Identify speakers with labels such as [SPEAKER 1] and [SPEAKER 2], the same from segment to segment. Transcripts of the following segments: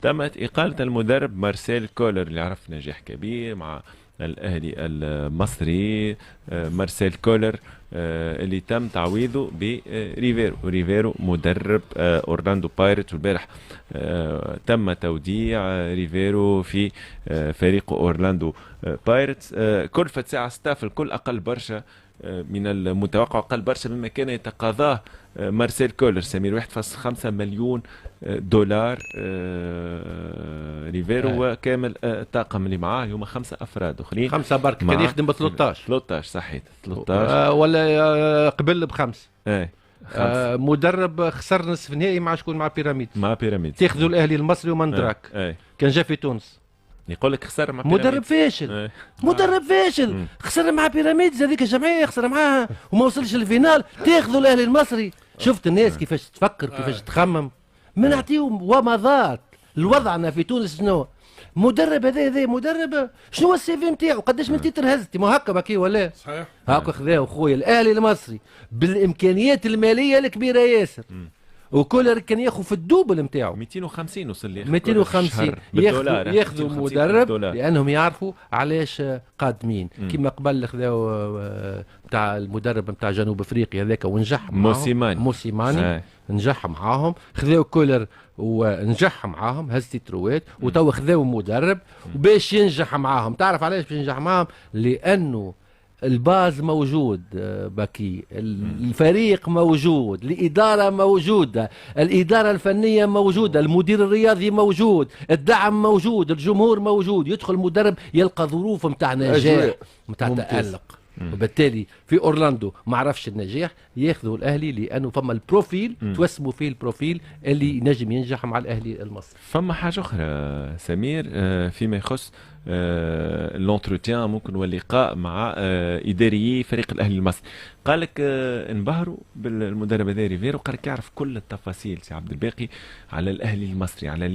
[SPEAKER 1] تمت إقالة المدرب مارسيل كولر اللي عرف نجاح كبير مع الأهلي المصري. مارسيل كولر اللي تم تعويضه بريفيرو مدرب أورلاندو بايرتس. والبارح تم توديع ريفيرو في فريق أورلاندو بايرتس. كلفة ساعة ستاف الكل أقل برشا من المتوقع، أقل برشا مما كان يتقاضاه مارسيل كولر. سمير 1.5 مليون دولار. ريفيرو وكامل الطاقم اللي معاه هما 5 أفراد أخرين.
[SPEAKER 2] 5 برك كان يخدم ب
[SPEAKER 1] 13 صحيح 13
[SPEAKER 2] ولا قبل بخمس.
[SPEAKER 1] ايه
[SPEAKER 2] مدرب خسر نصف نهائي مع شكون؟ مع بيراميد. تاخذوا الاهلي المصري ومندراك. كان جا في تونس
[SPEAKER 1] يقول لك خسر مع بيراميد.
[SPEAKER 2] مدرب فاشل. مدرب فاشل خسر مع بيراميدز، هذيك الجمعيه خسر معاها وما وصلش للفينال. تاخذوا الاهلي المصري. شفت الناس كيفاش تفكر كيفاش تخمم. ما نعطيهم ومضات الوضعنا في تونس. شنو مدرب هذا مدرب شنو هو السي في نتاعو؟ قداش من تيتر هزتي؟ ما هكا باكي ولا
[SPEAKER 3] صحيح
[SPEAKER 2] هاكا خذاه خويا الاهلي المصري بالامكانيات الماليه الكبيره ياسر. وكولر كان ياخذ في الدوبل نتاعو
[SPEAKER 1] 250 وصل لي
[SPEAKER 2] 250 ياخذوا مدرب لانهم يعرفوا علاش قادمين. كما قبل خذاو نتاع المدرب نتاع جنوب افريقيا هذاك ونجح موسيماني نجح معاهم. خذاو كولر ونجح معاهم هز تيتروات. وتوا خذاو مدرب باش ينجح معاهم. تعرف علاش باش ينجح معاهم؟ لانه الباز موجود باكي، الفريق موجود، الإدارة موجودة، الإدارة الفنية موجودة، المدير الرياضي موجود، الدعم موجود، الجمهور موجود. يدخل المدرب يلقى ظروف متاع نجاح متاع تألق. وبالتالي في أورلاندو ما عرفش النجاح، ياخذوا الأهلي لأنه فما البروفيل توسموا فيه البروفيل اللي نجم ينجح مع الأهلي المصري.
[SPEAKER 1] فما حاجة أخرى سمير فيما يخص لونتروتيان ممكن واللقاء مع إداريي فريق الأهلي المصري. قال لك انبهروا بالمدرب هذا ريفيرو، قال لك يعرف كل التفاصيل سي عبد الباقي على الأهلي المصري، على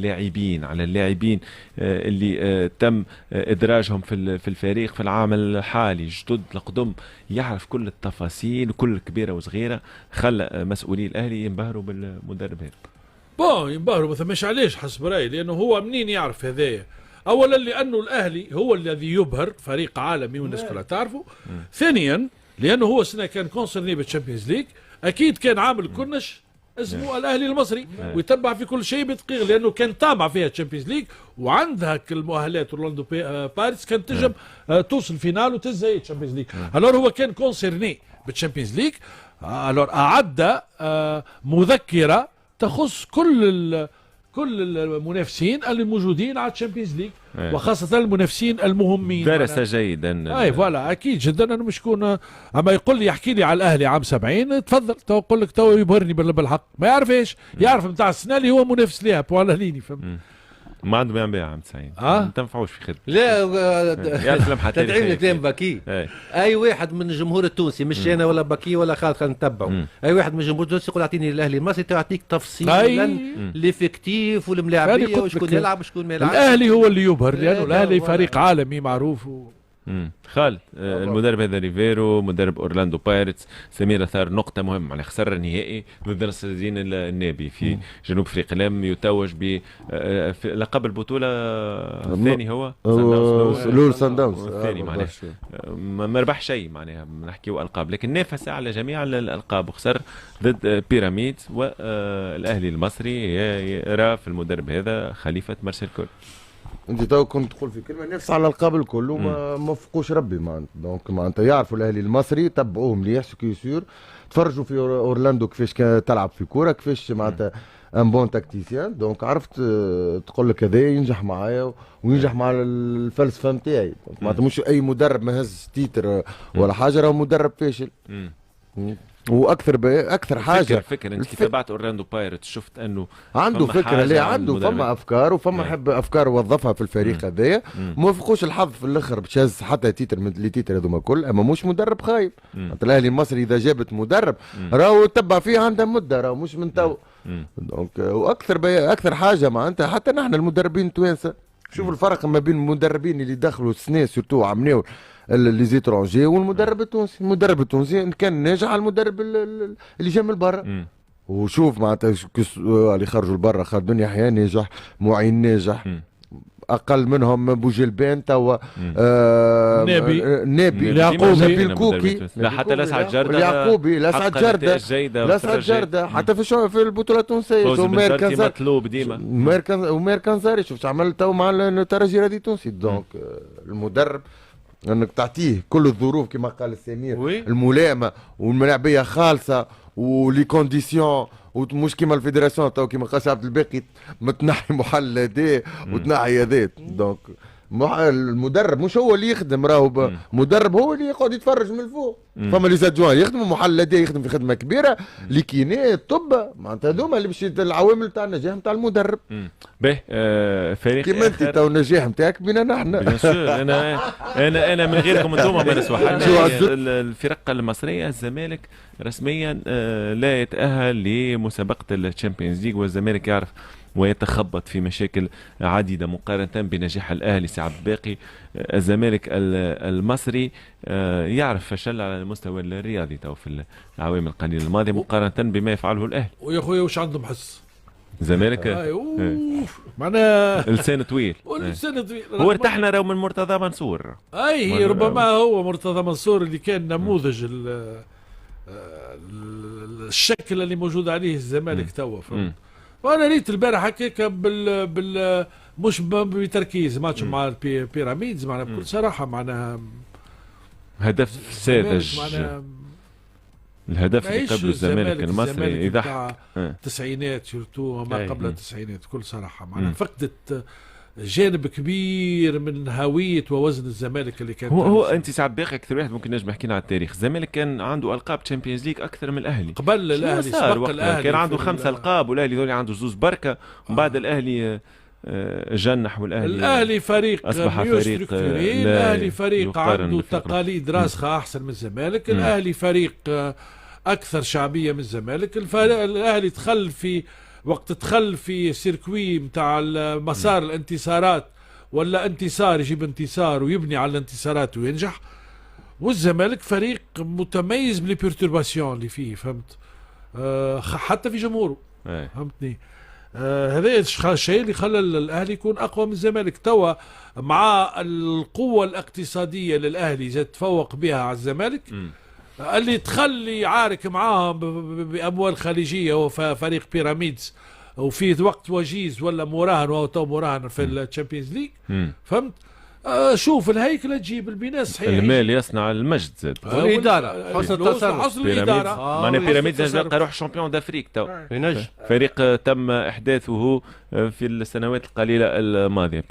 [SPEAKER 1] اللاعبين اللي تم إدراجهم في الفريق في العام الحالي جدد القدم. يعرف كل التفاصيل كل كبيرة وصغيرة، خلى مسؤولي الأهلي ينبهروا بالمدرب هذا.
[SPEAKER 3] ينبهروا ما ثماش علاش حسب رأيي، لأنه هو منين يعرف هذايا؟ اولا لانه الاهلي هو الذي يبهر، فريق عالمي والناس كلها تعرفه. ثانيا لانه هو سنه كان كونسرني بالتشامبيونز ليج، اكيد كان عامل كرنش اسمه الاهلي المصري ويتبع في كل شيء بدقيق، لانه كان طامع فيها التشامبيونز ليج وعندها المؤهلات. اورلاندو باريس كانت تنجم توصل فينال وتهز هي التشامبيونز ليج. الور هو كان كونسرني بالتشامبيونز ليج. الور اعد مذكره تخص كل المنافسين اللي موجودين على الشامبيونز ليج، وخاصة المنافسين المهمين.
[SPEAKER 1] درس جيدا.
[SPEAKER 3] اي فوالا اكيد جدا. انا مش كون اما يقول لي يحكي لي على الاهلي عام 70 تفضل تو اقول لك تو يبهرني بالحق. ما يعرف ايش يعرف نتاع السنه اللي هو منافس ليها بوالا ليني فهمت.
[SPEAKER 1] ما عنده بيع عام 90 ما تنفعوش في خدمه.
[SPEAKER 2] لا تدعيم الكلام باكي. اي واحد من الجمهور التونسي مش انا ولا باكي ولا خالد خلينا نتبعوا. اي واحد من الجمهور التونسي يقول اعطيني الاهلي المصري تعطيك تفصيلا ليفيكتيف والملاعبيه وشكون يلعب وشكون ما يلعبش.
[SPEAKER 3] الاهلي هو اللي يبهر لانه الاهلي فريق عالمي معروف.
[SPEAKER 1] خالد المدرب هذا ريفيرو مدرب اورلاندو بايرتس. سمير اثار نقطه مهمه على خسر النهائي ضد الدين النابي في جنوب افريقيا، لم يتوج بلقب البطوله الثاني هو
[SPEAKER 4] سان داونز
[SPEAKER 1] الثاني معناها ما ربح شيء معناها نحكيو القاب، لكن نافس على جميع الالقاب وخسر ضد بيراميد. والاهلي المصري يرى في المدرب هذا خليفه مارسيل كولر.
[SPEAKER 4] انت تو كنت تقول في كلمه نفس على القاب الكل وما فقوش ربي معناتها. دونك معناتها يعرفوا الاهلي المصري، تبعوه مليح سكي سور، تفرجوا في اورلاندو كيفاش تلعب في كوره، كيفاش معناتها ان بون تاكتيسيان. دونك عرفت تقول لك هذا ينجح معايا وينجح مع الفلسفه نتاعي. معناتها مش اي مدرب ما هز تيتر ولا حاجه راهو مدرب فاشل. واكثر حاجه
[SPEAKER 1] فكر انت كيف تابعت اورلاندو بايرتس شفت انه
[SPEAKER 4] عنده فكره، لا عنده فما افكار وفما حب افكار وظفها في الفريق هذايا. ما وفقوش الحظ في الاخر باش هز حتى تيتر من لي تيتر هذوما كل. اما مش مدرب خايب. الاهلي المصري اذا جابت مدرب راهو تبع فيه عندها مده، راهو مش من تو. دونك واكثر حاجه معناتها حتى نحن المدربين التوانسه شوف الفرق ما بين المدربين اللي دخلوا السنه سورتو عملوا لي زيترونجي والمدرب التونسي. المدرب التونسي كان ناجح على المدرب اللي جا من برا. وشوف معناتها اللي خرجوا لبرا، خالد بن يحيى ناجح، معين ناجح، اقل منهم بوجلبان توا نبي
[SPEAKER 3] اليعقوبي
[SPEAKER 4] الكوكي،
[SPEAKER 1] لا حتى الاسعد جرده،
[SPEAKER 4] اليعقوبي الاسعد جرده حتى في البطوله التونسيه
[SPEAKER 1] مطلوب ديما،
[SPEAKER 4] ومير كنزاري شوف عمل تو مع الترجي الرياضي التونسي. دونك المدرب انك تعطيه كل الظروف كما قال السمير، الملائمه والملاعبيه خالصه ولي كونديسيون، ومش كيما الفيدراسيون تو كيما قال عبد الباقي متنحي محل هذا وتنحي هذا. دونك المدرب مش هو اللي يخدم، راهو المدرب هو اللي يقعد يتفرج من الفوق. فما لي زادجوان يخدموا محل هذا، يخدم في خدمه كبيره، لي كيني الطب معناتها هذوما اللي باش العوامل تاع النجاح نتاع المدرب.
[SPEAKER 1] باهي فريق
[SPEAKER 4] كيما انت تو النجاح نتاعك بينا نحن.
[SPEAKER 1] انا من غيركم انتم ما نسوى الفرق المصريه. الزمالك رسميا لا يتاهل لمسابقه الشامبيونز ليج، والزمالك يعرف ويتخبط في مشاكل عديدة مقارنة بنجاح الأهلي سعد باقي. الزمالك المصري يعرف فشل على المستوى الرياضي تو في العوام القليلة الماضية مقارنة بما يفعله الأهلي.
[SPEAKER 3] ويا خويا وش عندهم حس
[SPEAKER 1] الزمالك؟
[SPEAKER 3] معناها
[SPEAKER 1] لسان طويل. هو ارتحنا راهو من مرتضى منصور.
[SPEAKER 3] اي ربما هو مرتضى منصور اللي كان نموذج الشكل اللي موجود عليه الزمالك توا. وانا ريت البارح هكاك مش بتركيز ماتش مع البيراميدز، معناها بكل صراحه معناها
[SPEAKER 1] هدف ساذج. الهدف اللي قبل الزمالك المصري يضحك.
[SPEAKER 3] التسعينات سورتو ما قبل التسعينات بكل صراحه معناها فقدت جانب كبير من هويه ووزن الزمالك اللي كان.
[SPEAKER 1] هو انت سعد باقي اكثر واحد ممكن نجم نحكي على التاريخ. الزمالك كان عنده القاب تشامبيونز ليج اكثر من الاهلي.
[SPEAKER 3] قبل الاهلي سبق الاهلي
[SPEAKER 1] كان عنده 5 القاب، والاهلي ذولي عنده زوز بركه. ومن بعد الاهلي جنح،
[SPEAKER 3] والاهلي فريق
[SPEAKER 1] اصبح فريق
[SPEAKER 3] الاهلي فريق عنده تقاليد راسخه احسن من الزمالك. الاهلي فريق اكثر شعبيه من الزمالك. الاهلي دخل في سيركوي نتاع مسار الانتصارات، ولا انتصار يجيب انتصار ويبني على الانتصارات وينجح. والزمالك فريق متميز بالبيرتورباسيون اللي فيه، فهمت؟ حتى في جمهوره، فهمتني؟ هذا الشيء اللي خلى الاهلي يكون اقوى من الزمالك. توا مع القوه الاقتصاديه للاهلي زاد تفوق بها على الزمالك، اللي تخلي يعارك معاهم باموال خليجيه. هو فريق بيراميدز وفي وقت وجيز ولا مراهن، وهو تو مراهن في الشامبيونز ليج، فهمت؟ شوف الهيكله تجيب البناء صحيح.
[SPEAKER 1] المال يصنع المجد زاد.
[SPEAKER 2] والاداره حسن التصرف.
[SPEAKER 3] حسن الاداره.
[SPEAKER 1] معناها بيراميدز يبقى يروح شامبيون دافريك تو. فريق تم احداثه في السنوات القليله الماضيه.